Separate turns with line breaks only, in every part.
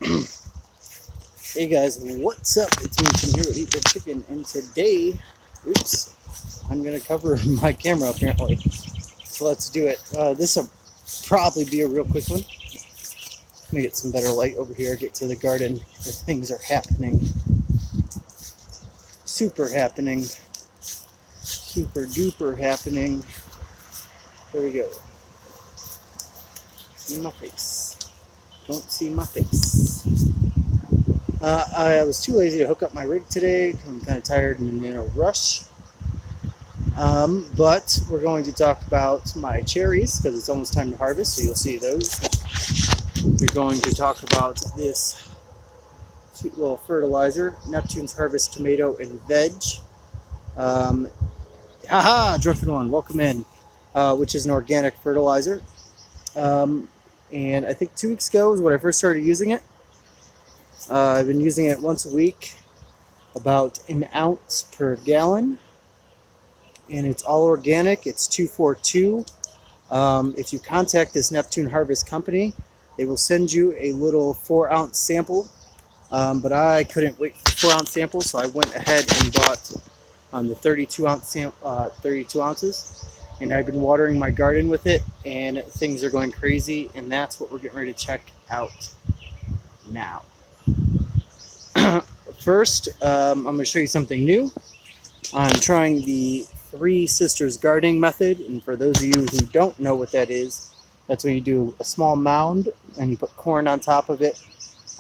Hey guys, what's up? It's me, Tim here with Eat the Chicken, and today, I'm gonna cover my camera apparently. So let's do it. This will probably be a real quick one. Let me get some better light over here, get to the garden where things are happening. Super happening. Super duper happening. There we go. See my face. Don't see my face. I was too lazy to hook up my rig today. I'm kind of tired and in a rush. But we're going to talk about my cherries because it's almost time to harvest, so you'll see those. We're going to talk about this sweet little fertilizer, Neptune's Harvest Tomato and Veg. Drunken One, welcome in, which is an organic fertilizer. And I think 2 weeks ago is when I first started using it. I've been using it once a week, about an ounce per gallon, and it's all organic. It's 242. If you contact this Neptune Harvest company, they will send you a little 4-ounce sample, but I couldn't wait for 4-ounce samples, so I went ahead and bought the 32 ounces, and I've been watering my garden with it, and things are going crazy, and that's what we're getting ready to check out now. First, I'm going to show you something new. I'm trying the Three Sisters gardening method, and for those of you who don't know what that is, that's when you do a small mound and you put corn on top of it,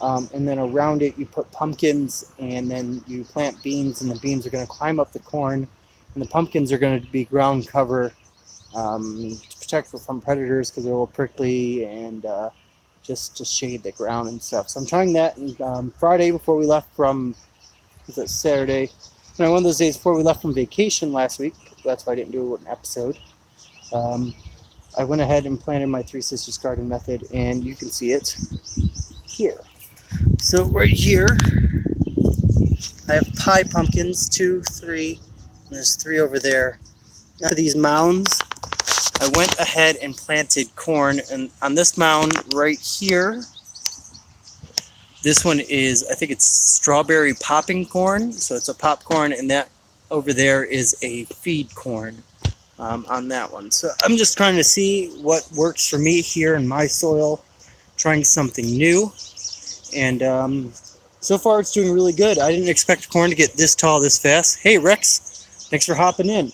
and then around it you put pumpkins, and then you plant beans, and the beans are going to climb up the corn, and the pumpkins are going to be ground cover to protect from predators because they're a little prickly, and just to shade the ground and stuff. So I'm trying that. And Friday before we left from, was it Saturday? No, one of those days before we left from vacation last week. That's why I didn't do an episode. I went ahead and planted my Three Sisters garden method, and you can see it here. So right here, I have pie pumpkins, 2, 3, and there's 3 over there. Now these mounds, I went ahead and planted corn, and on this mound right here, this one is, I think it's strawberry popping corn, so it's a popcorn, and that over there is a feed corn on that one. So I'm just trying to see what works for me here in my soil, trying something new, and so far it's doing really good. I didn't expect corn to get this tall this fast. Hey Rex, thanks for hopping in.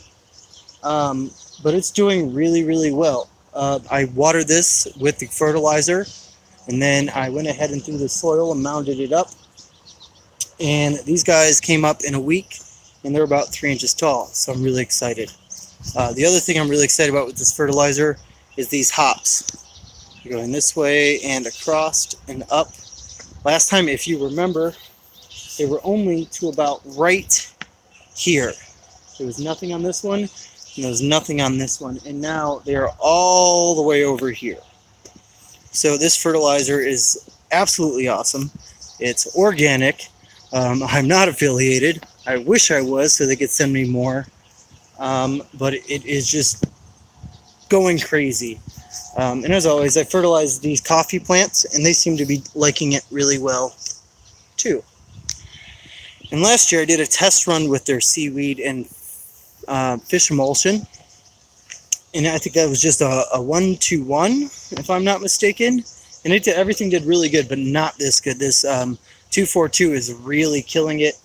But it's doing really, really well. I watered this with the fertilizer, and then I went ahead and threw the soil and mounded it up. And these guys came up in a week, and they're about 3 inches tall, so I'm really excited. The other thing I'm really excited about with this fertilizer is these hops. You're going this way and across and up. Last time, if you remember, they were only to about right here. There was nothing on this one, and there's nothing on this one, and now they're all the way over here. So this fertilizer is absolutely awesome. It's organic. I'm not affiliated. I wish I was so they could send me more, but it is just going crazy. And as always, I fertilize these coffee plants, and they seem to be liking it really well too. And last year I did a test run with their seaweed and fish emulsion, and I think that was just a 1-to-1, if I'm not mistaken, and everything did really good, but not this good. This 242 is really killing it.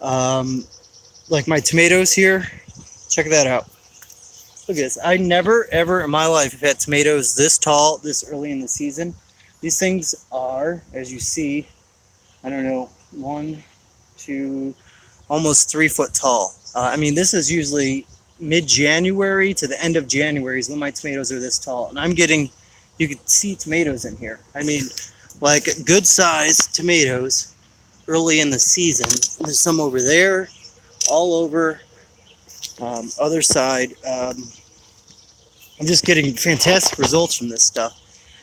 Like my tomatoes here, check that out. Look at this. I never ever in my life have had tomatoes this tall this early in the season. These things are, as you see, I don't know, 1, 2, almost 3 foot tall. I mean, this is usually mid-January to the end of January is when my tomatoes are this tall. And I'm getting, you can see tomatoes in here. I mean, like good sized tomatoes early in the season. There's some over there, all over, other side. I'm just getting fantastic results from this stuff,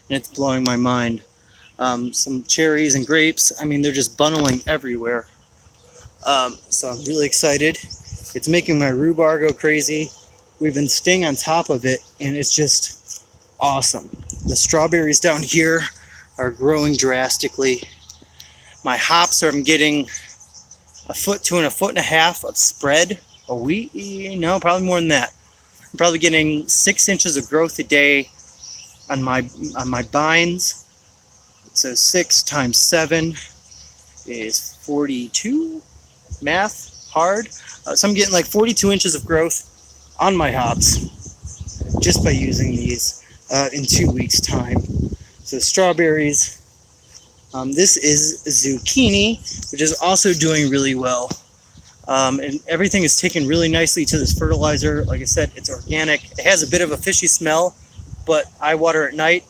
and it's blowing my mind. Some cherries and grapes, I mean, they're just bundling everywhere. So I'm really excited. It's making my rhubarb go crazy. We've been staying on top of it, and it's just awesome. The strawberries down here are growing drastically. My hops I'm getting a foot to a foot and a half of spread a week. No, probably more than that. I'm probably getting 6 inches of growth a day on my bines. So 6 times 7 is 42. Math hard. So I'm getting like 42 inches of growth on my hops just by using these in 2 weeks' time. So strawberries. This is zucchini, which is also doing really well. And everything is taken really nicely to this fertilizer. Like I said, it's organic. It has a bit of a fishy smell, but I water at night,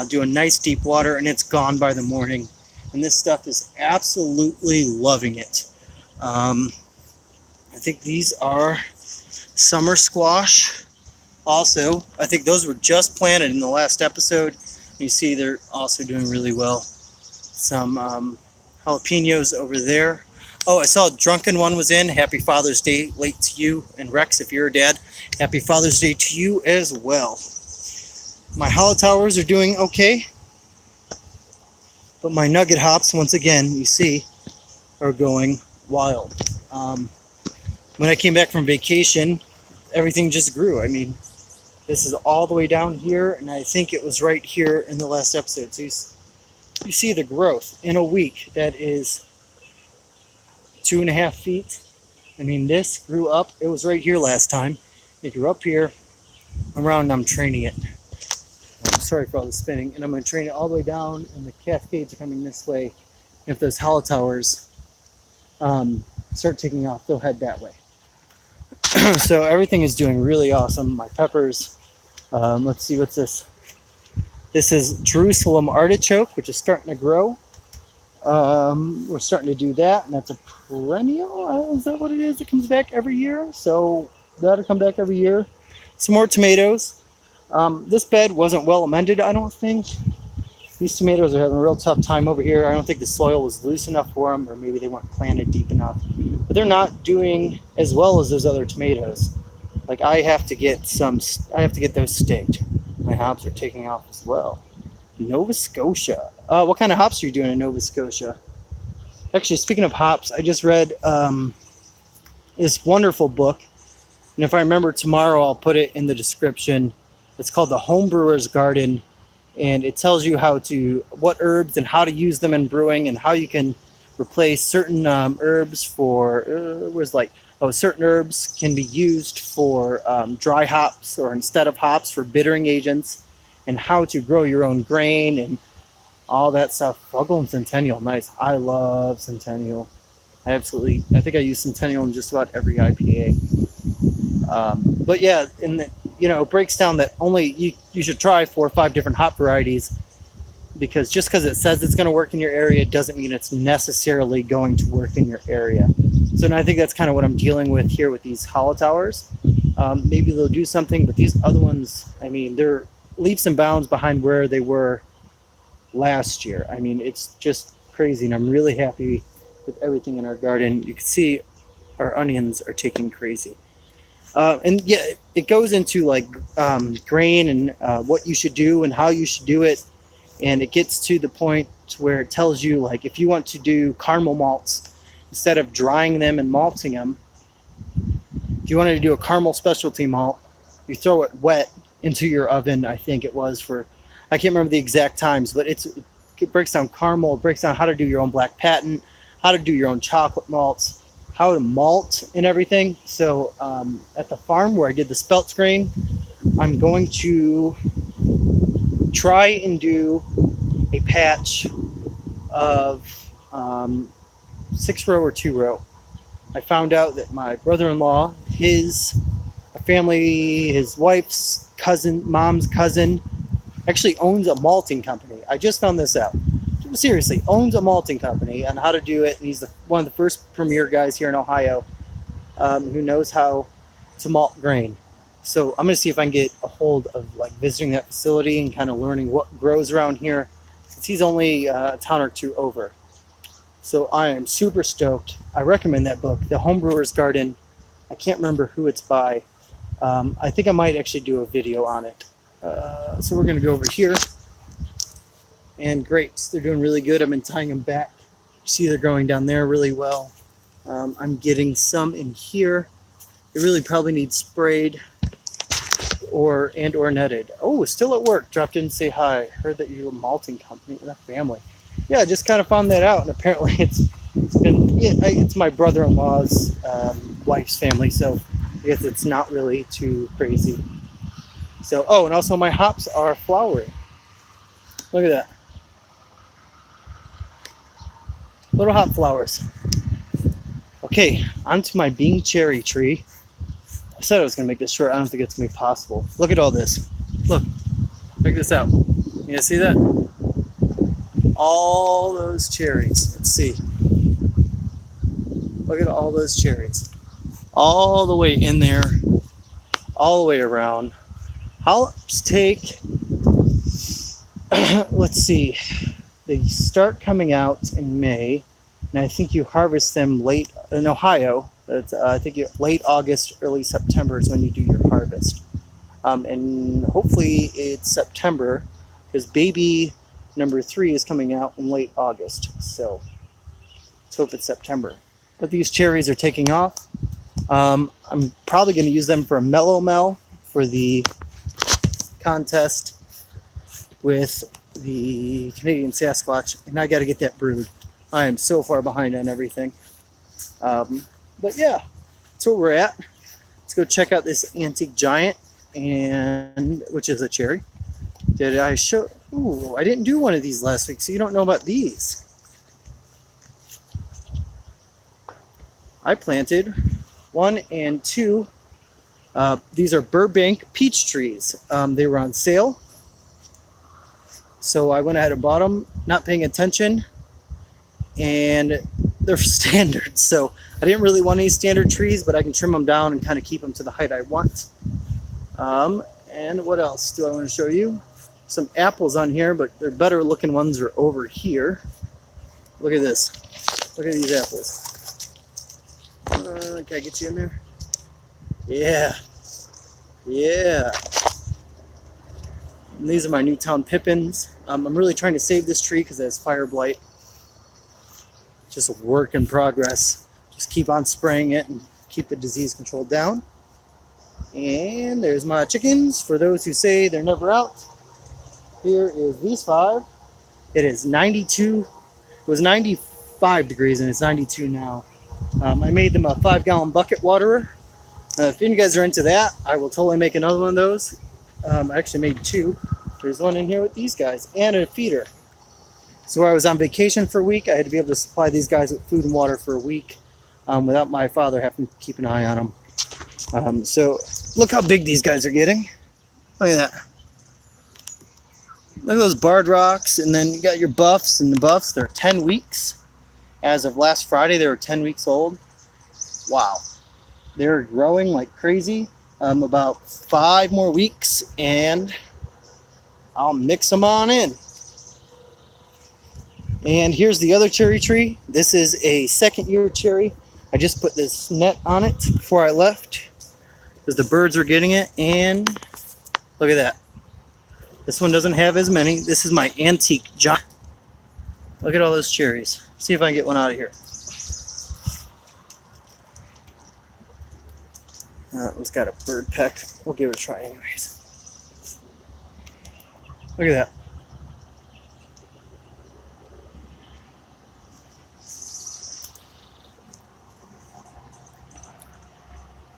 do a nice deep water, and it's gone by the morning. And this stuff is absolutely loving it. I think these are summer squash. Also, I think those were just planted in the last episode. You see they're also doing really well. Some jalapenos over there. Oh, I saw a drunken one was in. Happy Father's Day late to you. And Rex, if you're a dad, happy Father's Day to you as well. My hollow towers are doing okay. But my nugget hops, once again, you see, are going wild. When I came back from vacation, everything just grew. I mean, this is all the way down here, and I think it was right here in the last episode. So you see the growth in a week. That is 2.5 feet. I mean, this grew up. It was right here last time. It grew up here. Around, I'm training it. I'm sorry for all the spinning. And I'm going to train it all the way down, and the cascades are coming this way. If those hollow towers start taking off, they'll head that way. So everything is doing really awesome. My peppers. Let's see, what's this? This is Jerusalem artichoke, which is starting to grow. We're starting to do that, and that's a perennial. Is that what it is? It comes back every year, so that'll come back every year. Some more tomatoes. This bed wasn't well amended, I don't think. These tomatoes are having a real tough time over here. I don't think the soil was loose enough for them, or maybe they weren't planted deep enough. But they're not doing as well as those other tomatoes. Like I have to get those staked. My hops are taking off as well. Nova Scotia. What kind of hops are you doing in Nova Scotia? Actually, speaking of hops, I just read this wonderful book. And if I remember tomorrow, I'll put it in the description. It's called The Home Brewer's Garden. And it tells you what herbs and how to use them in brewing, and how you can replace certain herbs for, certain herbs can be used for dry hops or instead of hops for bittering agents, and how to grow your own grain and all that stuff. Fruggle and Centennial, nice. I love Centennial. I think I use Centennial in just about every IPA. But yeah, it breaks down that only you should try 4 or 5 different hop varieties, because just because it says it's going to work in your area doesn't mean it's necessarily going to work in your area. So I think that's kind of what I'm dealing with here with these hollow towers. Maybe they'll do something, but these other ones, I mean, they're leaps and bounds behind where they were last year. I mean, it's just crazy, and I'm really happy with everything in our garden. You can see our onions are taking crazy. And yeah, it goes into like grain and what you should do and how you should do it. And it gets to the point where it tells you, like, if you want to do caramel malts, instead of drying them and malting them, if you wanted to do a caramel specialty malt, you throw it wet into your oven. I think it was I can't remember the exact times, but it breaks down caramel, it breaks down how to do your own black patent, how to do your own chocolate malts, how to malt and everything. So at the farm where I did the spelt grain, I'm going to try and do a patch of 6-row or 2-row. I found out that my brother-in-law, his wife's mom's cousin, actually owns a malting company. I just found this out. Seriously, owns a malting company and how to do it. And he's one of the first premier guys here in Ohio who knows how to malt grain. So I'm going to see if I can get a hold of like visiting that facility and kind of learning what grows around here, since he's only a town or two over. So I am super stoked. I recommend that book, The Home Brewer's Garden. I can't remember who it's by. I think I might actually do a video on it. So we're going to go over here. And grapes, they're doing really good. I've been tying them back See, they're growing down there really well. I'm getting some in here. It really probably needs sprayed or netted. Oh, still at work. Dropped in to say hi. Heard that you're a malting company and a family. Yeah, I just kind of found that out, and apparently it's my brother-in-law's wife's family, so I guess it's not really too crazy. So, oh, and also my hops are flowering. Look at that. Little hop flowers. Okay, onto my Bing cherry tree. I said I was going to make this short. I don't think it's going to be possible. Look at all this. Look. Check this out. You guys see that? All those cherries. Let's see. Look at all those cherries. All the way in there. All the way around. Hops take, let's see. They start coming out in May. And I think you harvest them late in Ohio. I think late August, early September is when you do your harvest. And hopefully it's September, because baby number 3 is coming out in late August. So let's hope it's September. But these cherries are taking off. I'm probably going to use them for a mellow mel for the contest with the Canadian Sasquatch, and I got to get that brewed. I am so far behind on everything. But yeah, that's where we're at. Let's go check out this antique giant, which is a cherry. Did I show? Ooh, I didn't do one of these last week, so you don't know about these. I planted 1 and 2. These are Burbank peach trees. They were on sale, so I went ahead and bought them, not paying attention, and they're standard. So I didn't really want any standard trees, but I can trim them down and kind of keep them to the height I want. And what else do I want to show you? Some apples on here, but they're better looking ones are over here. Look at this. Look at these apples. Can I get you in there? Yeah. Yeah. And these are my Newtown Pippins. I'm really trying to save this tree because it has fire blight. Just a work in progress. Just keep on spraying it and keep the disease control down. And there's my chickens, for those who say they're never out. Here is these 5. It is 92. It was 95 degrees and it's 92 now. I made them a 5-gallon bucket waterer. If you guys are into that, I will totally make another one of those. I actually made 2. There's one in here with these guys and a feeder. So I was on vacation for a week. I had to be able to supply these guys with food and water for a week without my father having to keep an eye on them. So look how big these guys are getting. Look at that. Look at those barred rocks, and then you got your buffs, and the buffs, they're 10 weeks. As of last Friday, they were 10 weeks old. Wow. They're growing like crazy. About 5 more weeks, and I'll mix them on in. And here's the other cherry tree. This is a 2nd-year cherry. I just put this net on it before I left because the birds are getting it, and look at that. This one doesn't have as many. This is my antique giant. Look at all those cherries. See if I can get one out of here. It's got a bird peck. We'll give it a try anyways. Look at that.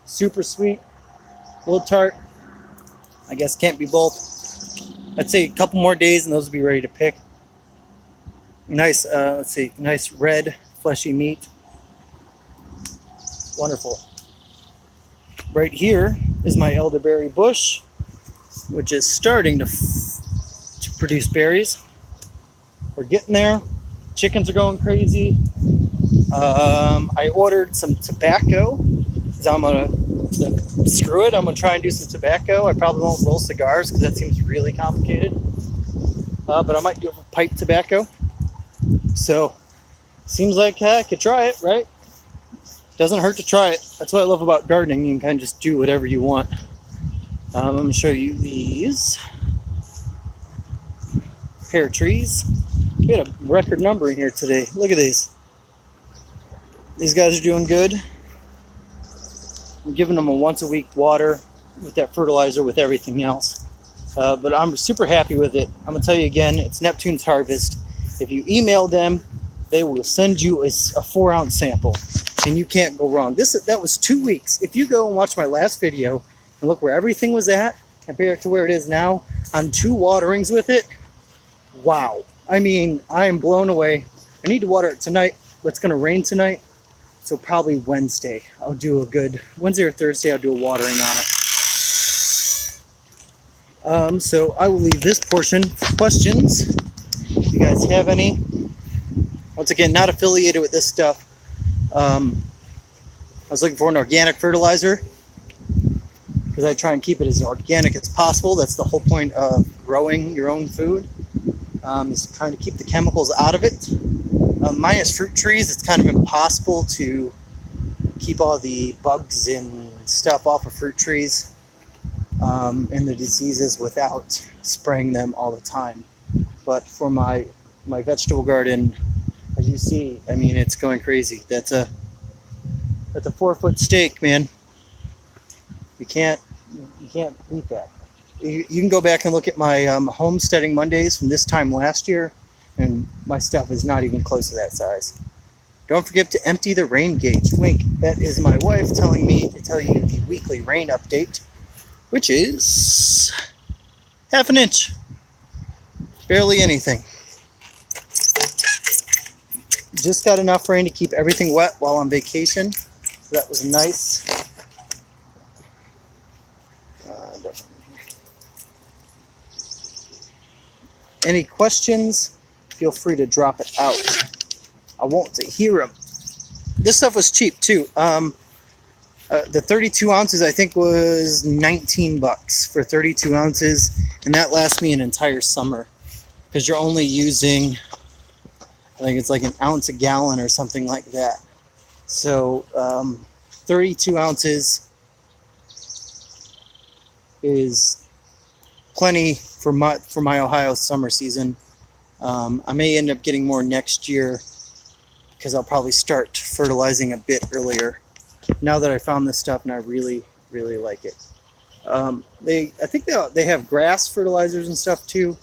Super sweet, a little tart. I guess can't be both. I'd say a couple more days and those will be ready to pick. Nice, let's see, nice red fleshy meat. Wonderful. Right here is my elderberry bush, which is starting to produce berries. We're getting there. Chickens are going crazy. I ordered some tobacco. I'm gonna screw it. I'm gonna try and do some tobacco. I probably won't roll cigars because that seems really complicated. But I might do pipe tobacco. So seems like I could try it, right? Doesn't hurt to try it. That's what I love about gardening. You can kind of just do whatever you want. I'm gonna show you these pear trees. We had a record number in here today. Look at these. These guys are doing good. I'm giving them a once a week water with that fertilizer with everything else. But I'm super happy with it. I'm going to tell you again, it's Neptune's Harvest. If you email them, they will send you a 4-ounce sample, and you can't go wrong. That was 2 weeks. If you go and watch my last video and look where everything was at compared to where it is now on 2 waterings with it, wow. I mean, I am blown away. I need to water it tonight, but it's going to rain tonight, so probably Wednesday. I'll do a good Wednesday or Thursday. I'll do a watering on it. So I will leave this portion for questions. If you guys have any. Once again, not affiliated with this stuff. I was looking for an organic fertilizer because I try and keep it as organic as possible. That's the whole point of growing your own food, is trying to keep the chemicals out of it. Minus fruit trees, it's kind of impossible to keep all the bugs and stuff off of fruit trees. And the diseases without spraying them all the time. But for my vegetable garden, as you see, I mean, it's going crazy. That's a 4-foot stake, man. You can't beat that. You can go back and look at my homesteading Mondays from this time last year, and my stuff is not even close to that size. Don't forget to empty the rain gauge. Wink. That is my wife telling me to tell you the weekly rain update, which is 1/2 inch. Barely anything. Just got enough rain to keep everything wet while on vacation. So that was nice. Any questions? Feel free to drop it out. I want to hear them. This stuff was cheap too. The 32 ounces, I think, was $19 for 32 ounces, and that lasts me an entire summer because you're only using, I think it's like an ounce a gallon or something like that. So 32 ounces is plenty for my Ohio summer season. I may end up getting more next year because I'll probably start fertilizing a bit earlier. Now that I found this stuff and I really, really like it. I think they have grass fertilizers and stuff too.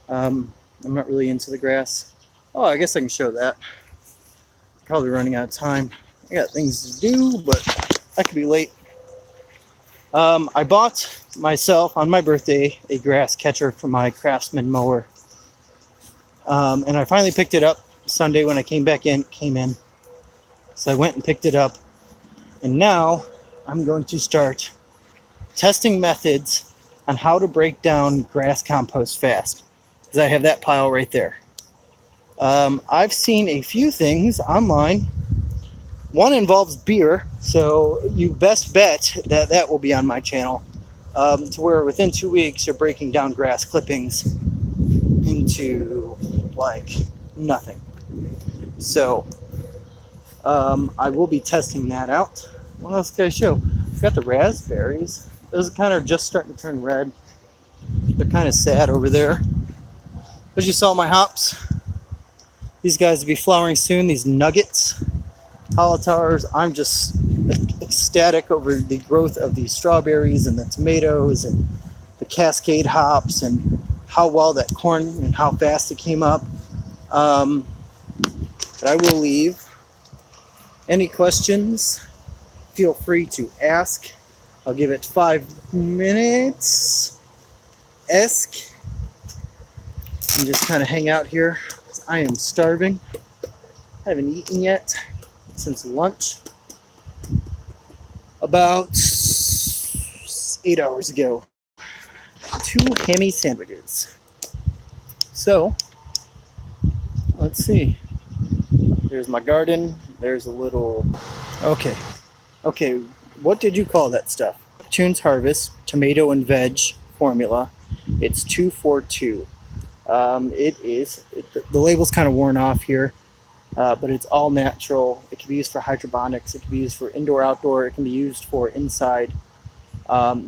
I'm not really into the grass. Oh, I guess I can show that. Probably running out of time. I got things to do, but I could be late. I bought myself on my birthday a grass catcher for my Craftsman mower. And I finally picked it up Sunday when I came in. So I went and picked it up. And now I'm going to start testing methods on how to break down grass compost fast, because I have that pile right there. I've seen a few things online. One involves beer, so you best bet that will be on my channel, to where within 2 weeks you're breaking down grass clippings into like nothing. So I will be testing that out. What else can I show? I've got the raspberries. Those are kind of just starting to turn red. They're kind of sad over there. As you saw, my hops. These guys will be flowering soon. These nuggets, cauliflowers. I'm just ecstatic over the growth of these strawberries and the tomatoes and the Cascade hops and how well that corn and how fast it came up. But I will leave. Any questions, feel free to ask. I'll give it 5 minutes. Ask. And just kind of hang out here. I am starving. I haven't eaten yet since lunch. About 8 hours ago. 2 hammy sandwiches. So, let's see. There's my garden. There's a little... Okay, what did you call that stuff? Neptune's Harvest Tomato and Veg Formula. It's 242. The label's kind of worn off here, but it's all natural. It can be used for hydroponics. It can be used for indoor, outdoor. It can be used for inside.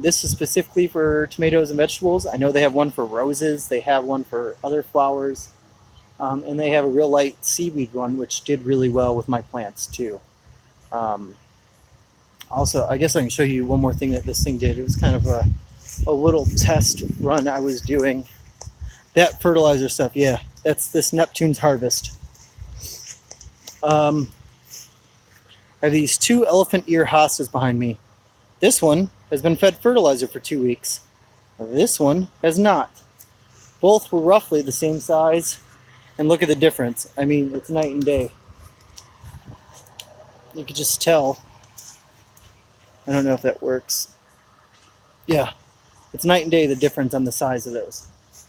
This is specifically for tomatoes and vegetables. I know they have one for roses. They have one for other flowers. And they have a real light seaweed one, which did really well with my plants too. Also, I guess I can show you one more thing that this thing did. It was kind of a little test run I was doing. That fertilizer stuff, yeah, that's this Neptune's Harvest. I have these 2 elephant ear hostas behind me. This one has been fed fertilizer for 2 weeks. This one has not. Both were roughly the same size, and look at the difference. I mean, it's night and day. You could just tell. I don't know if that works. Yeah, it's night and day the difference on the size of those.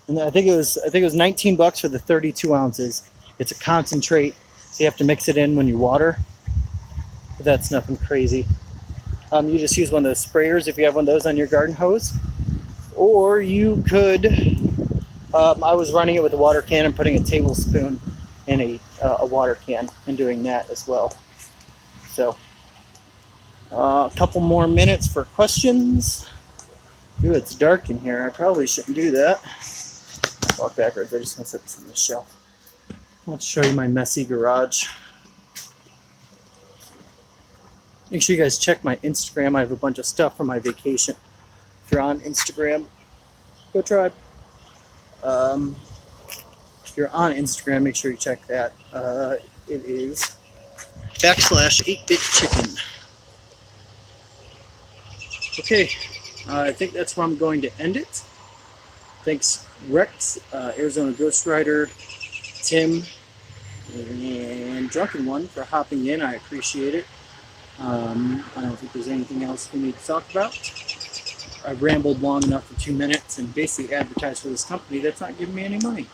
And I think it was $19 for the 32 ounces. It's a concentrate, so you have to mix it in when you water. But that's nothing crazy. You just use one of those sprayers if you have one of those on your garden hose, or you could. I was running it with a water can and putting a tablespoon in a water can and doing that as well. So, a couple more minutes for questions. Ooh, it's dark in here. I probably shouldn't do that. Walk backwards. I just want to set this on the shelf. Let's show you my messy garage. Make sure you guys check my Instagram. I have a bunch of stuff from my vacation. If you're on Instagram, go tribe. If you're on Instagram, make sure you check that. It is /8bitchicken. Okay, I think that's where I'm going to end it. Thanks, Rex, Arizona Ghost Rider, Tim, and Drunken One for hopping in. I appreciate it. I don't think there's anything else we need to talk about. I've rambled long enough for 2 minutes and basically advertised for this company that's not giving me any money.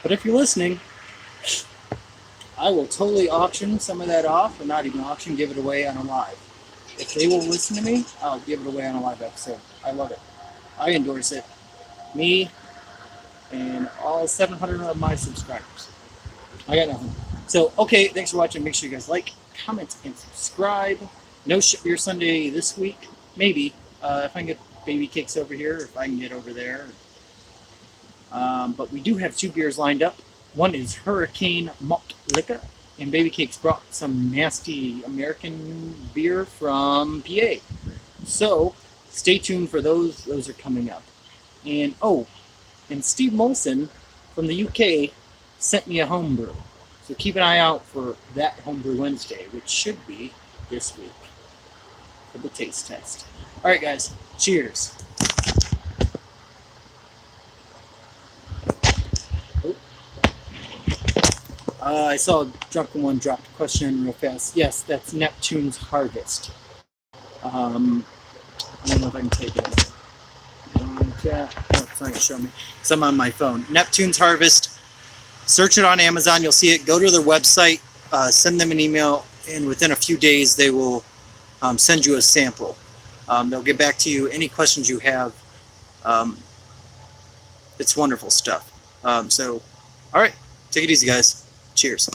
But if you're listening, I will totally auction some of that off, or not even auction, give it away on a live. If they will listen to me, I'll give it away on a live episode. I love it. I endorse it. Me and all 700 of my subscribers. I got nothing. So, okay, thanks for watching. Make sure you guys like, comment, and subscribe. No Ship Beer Sunday this week. Maybe. If I can get baby cakes over here, if I can get over there. But we do have 2 beers lined up. One is Hurricane Malt Liquor, and Baby Cakes brought some nasty American beer from PA. So stay tuned for those. Those are coming up. And and Steve Molson from the UK sent me a homebrew. So keep an eye out for that Homebrew Wednesday, which should be this week for the taste test. All right, guys. Cheers. I saw Drunken One dropped a question real fast. Yes, that's Neptune's Harvest. I don't know if I can take it. Yeah, no, it's not going to show me. Because I'm on my phone. Neptune's Harvest. Search it on Amazon. You'll see it. Go to their website. Send them an email. And within a few days, they will send you a sample. They'll get back to you. Any questions you have. It's wonderful stuff. All right. Take it easy, guys. Cheers.